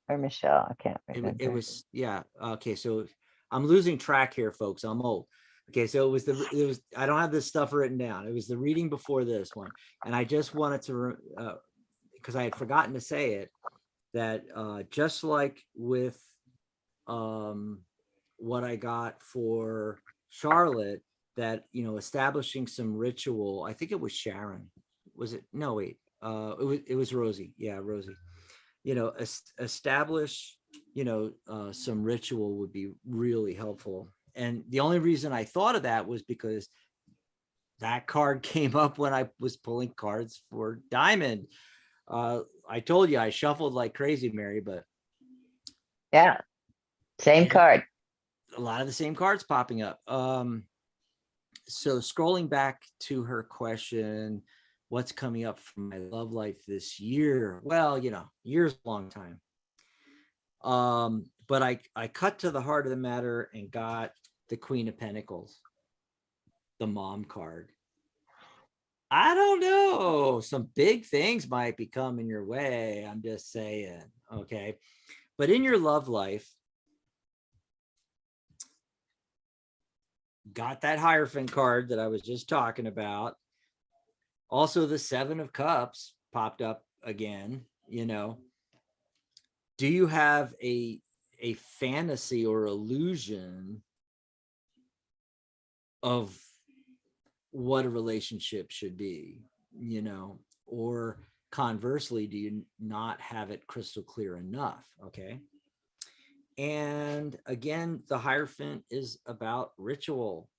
or Michelle. I can't remember. It was yeah. Okay, so I'm losing track here, folks. I'm old. Okay, so it was I don't have this stuff written down. It was the reading before this one, and I just wanted to because I had forgotten to say it that just like with what I got for Charlotte, that establishing some ritual. I think it was Sharon. Was it? No, wait. It was Rosie. Yeah, Rosie. Establish some ritual would be really helpful. And the only reason I thought of that was because that card came up when I was pulling cards for Diamond. I told you I shuffled like crazy, Mary, but yeah, same card. A lot of the same cards popping up. So scrolling back to her question, what's coming up for my love life this year? Well, year's a long time. But I cut to the heart of the matter and got the Queen of Pentacles, the mom card. I don't know. Some big things might be coming your way. I'm just saying. Okay. But in your love life, got that Hierophant card that I was just talking about. Also, the Seven of Cups popped up again. Do you have a fantasy or illusion of what a relationship should be, or conversely, do you not have it crystal clear enough? Okay. And again, the Hierophant is about ritual,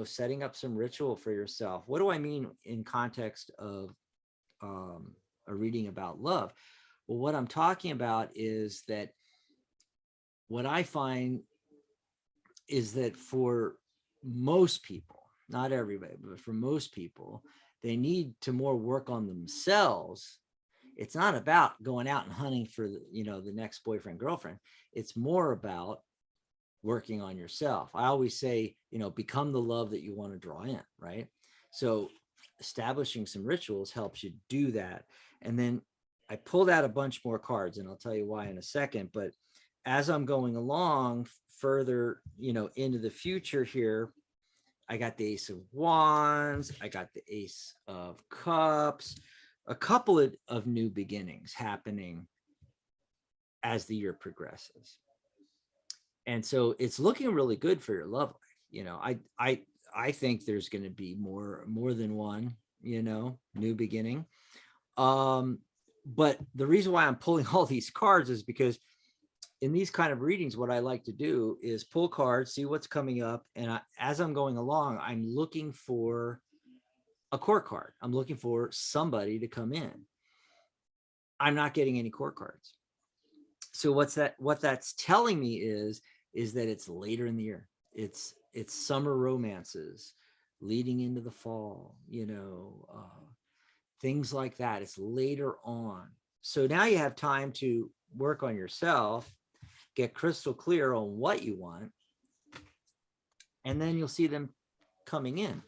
setting up some ritual for yourself. What do I mean in context of a reading about love? Well, what I'm talking about is that what I find is that for most people, not everybody, but for most people, they need to more work on themselves. It's not about going out and hunting for the next boyfriend, girlfriend. It's more about working on yourself. I always say, become the love that you want to draw in, right? So establishing some rituals helps you do that. And then I pulled out a bunch more cards, and I'll tell you why in a second. But as I'm going along further, into the future here, I got the Ace of Wands, I got the Ace of Cups, a couple of new beginnings happening as the year progresses. And so it's looking really good for your love life. I think there's going to be more than one, new beginning. But the reason why I'm pulling all these cards is because in these kind of readings, what I like to do is pull cards, see what's coming up. And as I'm going along, I'm looking for a court card. I'm looking for somebody to come in. I'm not getting any court cards. So what that's telling me is that it's later in the year. It's summer romances leading into the fall, things like that. It's later on. So now you have time to work on yourself, get crystal clear on what you want, and then you'll see them coming in.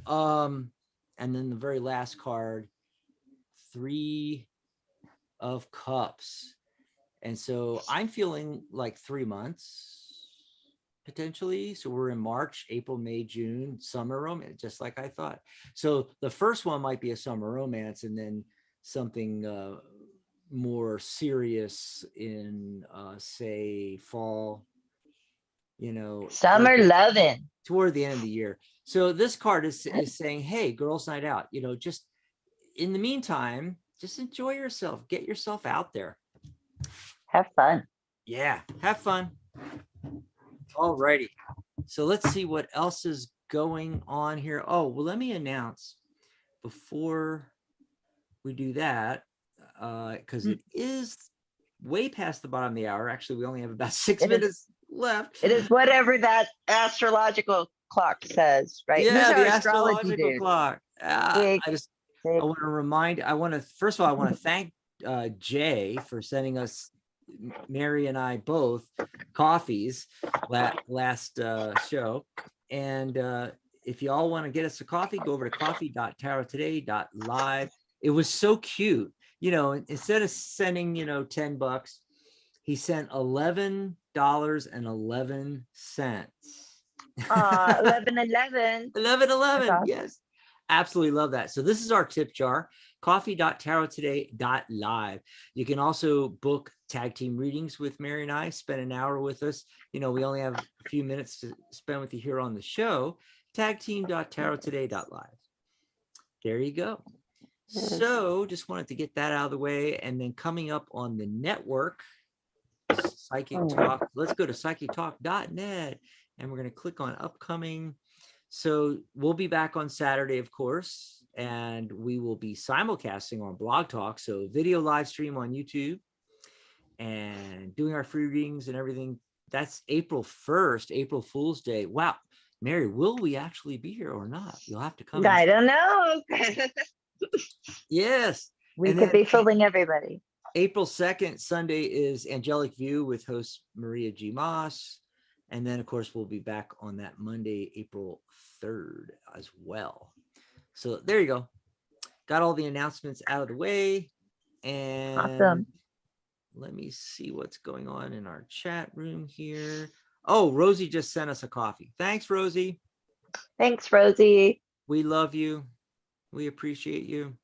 And then the very last card, Three of Cups. And so I'm feeling like 3 months potentially. So we're in March, April, May, June, summer romance, just like I thought. So the first one might be a summer romance, and then something more serious in say fall, Summer loving. toward the end of the year. So this card is saying, hey, girls night out, just in the meantime, just enjoy yourself, get yourself out there. Have fun. Yeah, have fun. All righty. So let's see what else is going on here. Oh, well, let me announce before we do that, because it is way past the bottom of the hour. Actually, we only have about 6 minutes left. It is whatever that astrological clock says, right? Yeah, Who's our the astrology astrological dude? clock. I want to first of all, I want to thank Jay for sending us, Mary and I both, coffees last show. And if you all want to get us a coffee, go over to coffee.tarottoday.live. It was so cute. Instead of sending, $10, he sent $11.11. 1111. 1111. Yes. Absolutely love that. So this is our tip jar, coffee.tarottoday.live. You can also book tag team readings with Mary and I, spend an hour with us. We only have a few minutes to spend with you here on the show. tagteam.tarottoday.live. There you go. So just wanted to get that out of the way. And then coming up on the network, Psychic Talk. Let's go to psychictalk.net and we're going to click on upcoming. So we'll be back on Saturday, of course, and we will be simulcasting on Blog Talk. So video live stream on YouTube and doing our free readings and everything. That's April 1st, April Fool's Day. Wow. Mary, will we actually be here or not? You'll have to come. I don't know. Yes. We could be fooling everybody. April 2nd, Sunday, is Angelic View with host Maria G. Moss. And then, of course, we'll be back on that Monday, April 3rd as well. So there you go. Got all the announcements out of the way. And awesome. Let me see what's going on in our chat room here. Oh, Rosie just sent us a coffee. Thanks, Rosie. Thanks, Rosie. We love you. We appreciate you.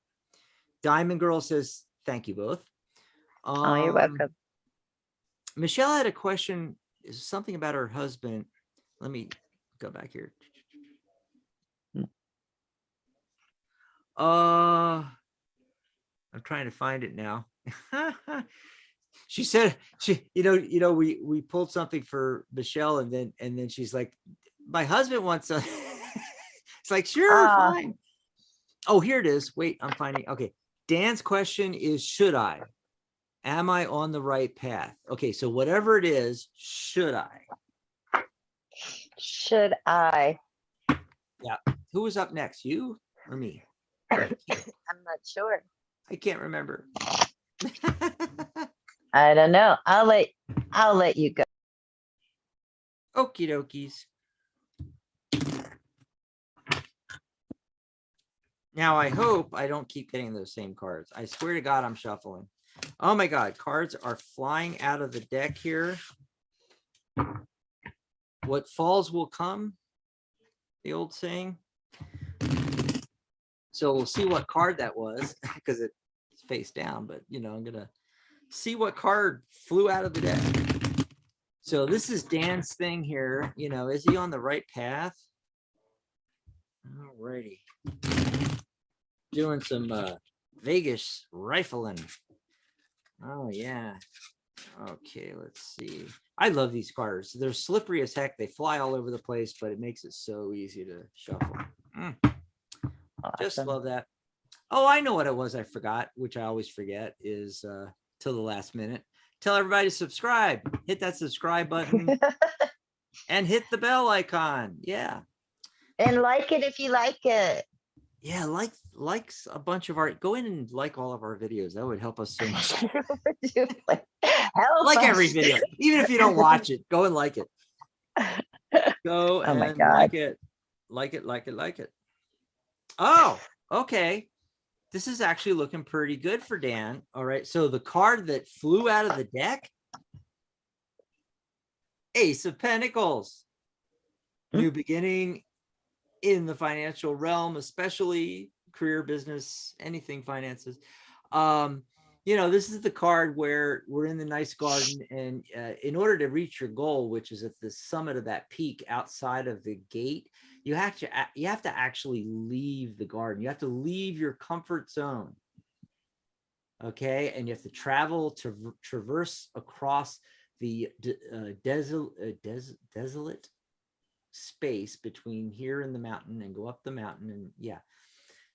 Diamond Girl says, thank you both. Oh, you're welcome. Michelle had a question, something about her husband. Let me go back here. I'm trying to find it now. She said we pulled something for Michelle, and then she's like, my husband wants a it's like, sure, fine. Oh, here it is. Wait, I'm finding. Okay. Dan's question is, should I? Am I on the right path? Okay, so whatever it is, should I? Should I? Yeah. Who was up next? You or me? I'm not sure. I can't remember. I don't know. I'll let you go. Okie dokies. Now I hope I don't keep getting those same cards. I swear to God, I'm shuffling. Oh my God, cards are flying out of the deck here. What falls will come, the old saying. So we'll see what card that was because it's face down, but I'm gonna see what card flew out of the deck. So this is Dan's thing here. Is he on the right path? All righty. Doing some Vegas rifling. Oh yeah. Okay, let's see. I love these cards. They're slippery as heck. They fly all over the place, but it makes it so easy to shuffle. Just love that. Oh, I know what it was I forgot, which I always forget, is till the last minute. Tell everybody to subscribe. Hit that subscribe button and hit the bell icon. Yeah. And like it if you like it. Yeah, likes a bunch of our, go in and like all of our videos. That would help us so much. Like every video, even if you don't watch it, go and like it. Go and like it. Like it. Oh, okay. this is actually looking pretty good for Dan. All right. So the card that flew out of the deck, Ace of Pentacles, new beginning in the financial realm, especially career, business, anything finances. This is the card where we're in the nice garden, and in order to reach your goal, which is at the summit of that peak outside of the gate, you have to actually leave the garden. You have to leave your comfort zone. Okay, and you have to travel to traverse across the desolate space between here and the mountain, and go up the mountain. And yeah,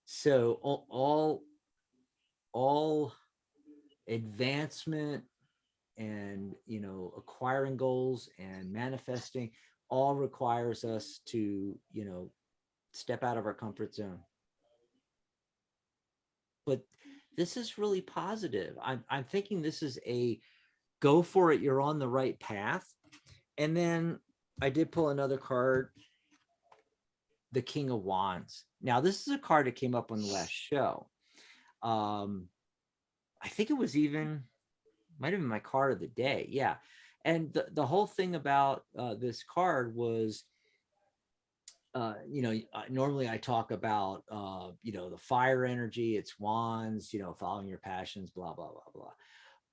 so all advancement and acquiring goals and manifesting all requires us to step out of our comfort zone. But this is really positive. I'm thinking this is a go for it, you're on the right path. And then I did pull another card, the King of Wands. Now, this is a card that came up on the last show. I think it was might have been my card of the day. Yeah. And the whole thing about this card was, normally I talk about, the fire energy, it's wands, following your passions, blah, blah, blah, blah.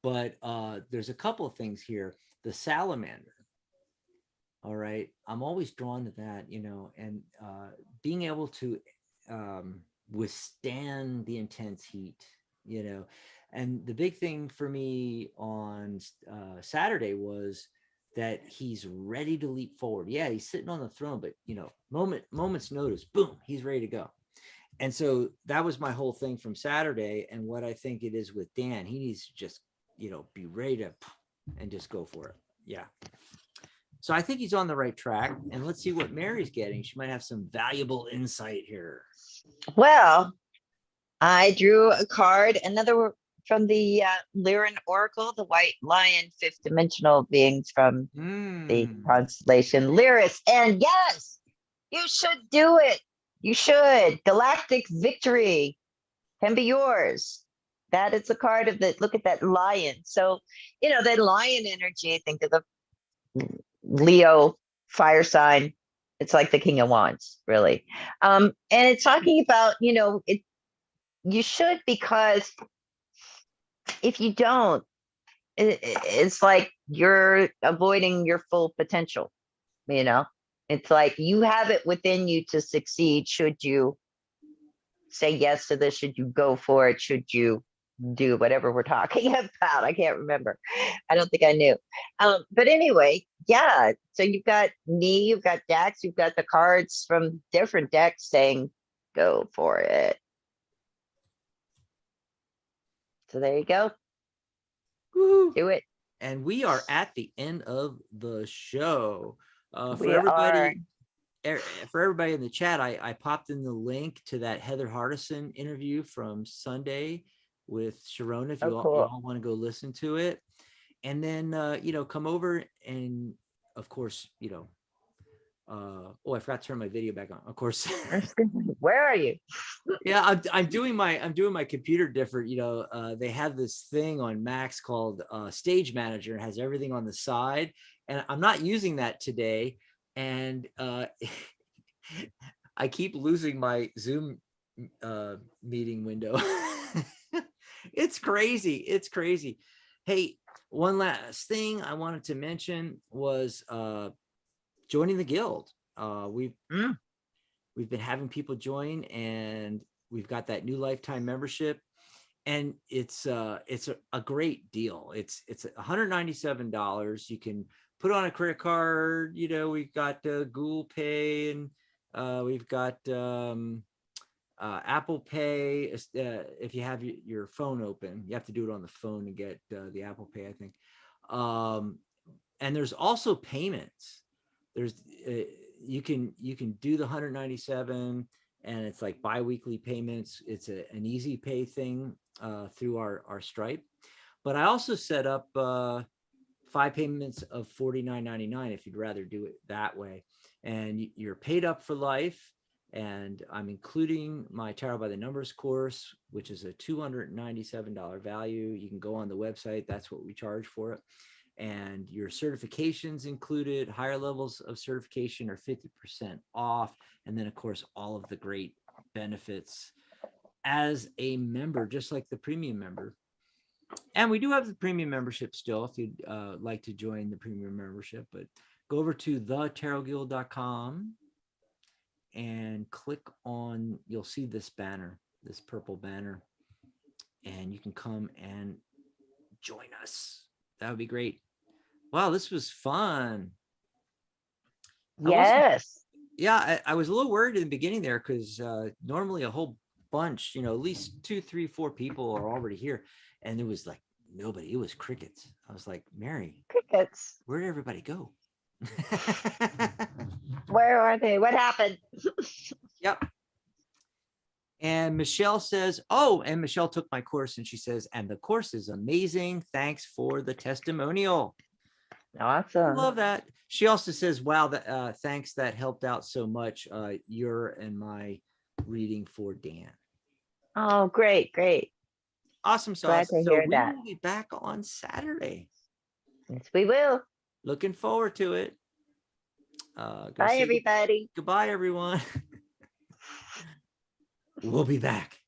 But there's a couple of things here. The salamander. All right. I'm always drawn to that, and being able to withstand the intense heat, and the big thing for me on Saturday was that he's ready to leap forward. Yeah, he's sitting on the throne, but moment's notice, boom, he's ready to go. And so that was my whole thing from Saturday. And what I think it is with Dan, he needs to just, be ready to and just go for it. Yeah. So I think he's on the right track. And let's see what Mary's getting. She might have some valuable insight here. Well, I drew a card, another from the Lyran Oracle, the White Lion, fifth dimensional beings from the constellation Lyris. And yes, you should do it. You should. Galactic victory can be yours. That is a card of the, look at that lion. So, that lion energy, I think of the Leo fire sign. It's like the King of Wands, really. And it's talking about, you should, because if you don't, it's like you're avoiding your full potential. It's like you have it within you to succeed. Should you say yes to this? Should you go for it? Should you do whatever we're talking about? I can't remember. I don't think I knew. But anyway, yeah. So you've got me, you've got Dax, you've got the cards from different decks saying, go for it. So there you go. Woo. Do it. And we are at the end of the show. For everybody in the chat, I popped in the link to that Heather Hardison interview from Sunday with Sharona, if you all want to go listen to it. And then, come over and, of course, I forgot to turn my video back on, of course. Where are you? Yeah, I'm doing my computer different. They have this thing on Macs called Stage Manager. It has everything on the side, and I'm not using that today. And I keep losing my Zoom meeting window. It's crazy. Hey, one last thing I wanted to mention was joining the guild. We've been having people join, and we've got that new lifetime membership, and it's a great deal. It's $197. You can put on a credit card. We've got Google Pay, and we've got Apple Pay. If you have your phone open, you have to do it on the phone to get the Apple Pay, I think. And there's also payments. There's you can do the 197, and it's like bi-weekly payments. It's an easy pay thing through our Stripe. But I also set up 5 payments of $49.99 if you'd rather do it that way. And you're paid up for life. And I'm including my Tarot by the Numbers course, which is a $297 value. You can go on the website. That's what we charge for it. And your certifications included. Higher levels of certification are 50% off. And then, of course, all of the great benefits as a member, just like the premium member. And we do have the premium membership still if you'd like to join the premium membership. But go over to thetarotguild.com and click on, you'll see this banner, this purple banner, and you can come and join us. That would be great. Wow, this was fun. Yes. I was a little worried in the beginning there because normally a whole bunch, at least 2, 3, 4 people are already here. And it was like nobody, it was crickets. I was like, Mary, Crickets. where did everybody go? Where are they? What happened? Yep. And Michelle says, oh, and Michelle took my course and she says, and the course is amazing. Thanks for the testimonial. Awesome. Love that. She also says, wow, thanks. That helped out so much. Your and my reading for Dan. Oh, great. Great. Awesome Glad sauce. to So hear we that. will be back on Saturday. Yes, we will. Looking forward to it. Bye, everybody. Goodbye, everyone. We'll be back.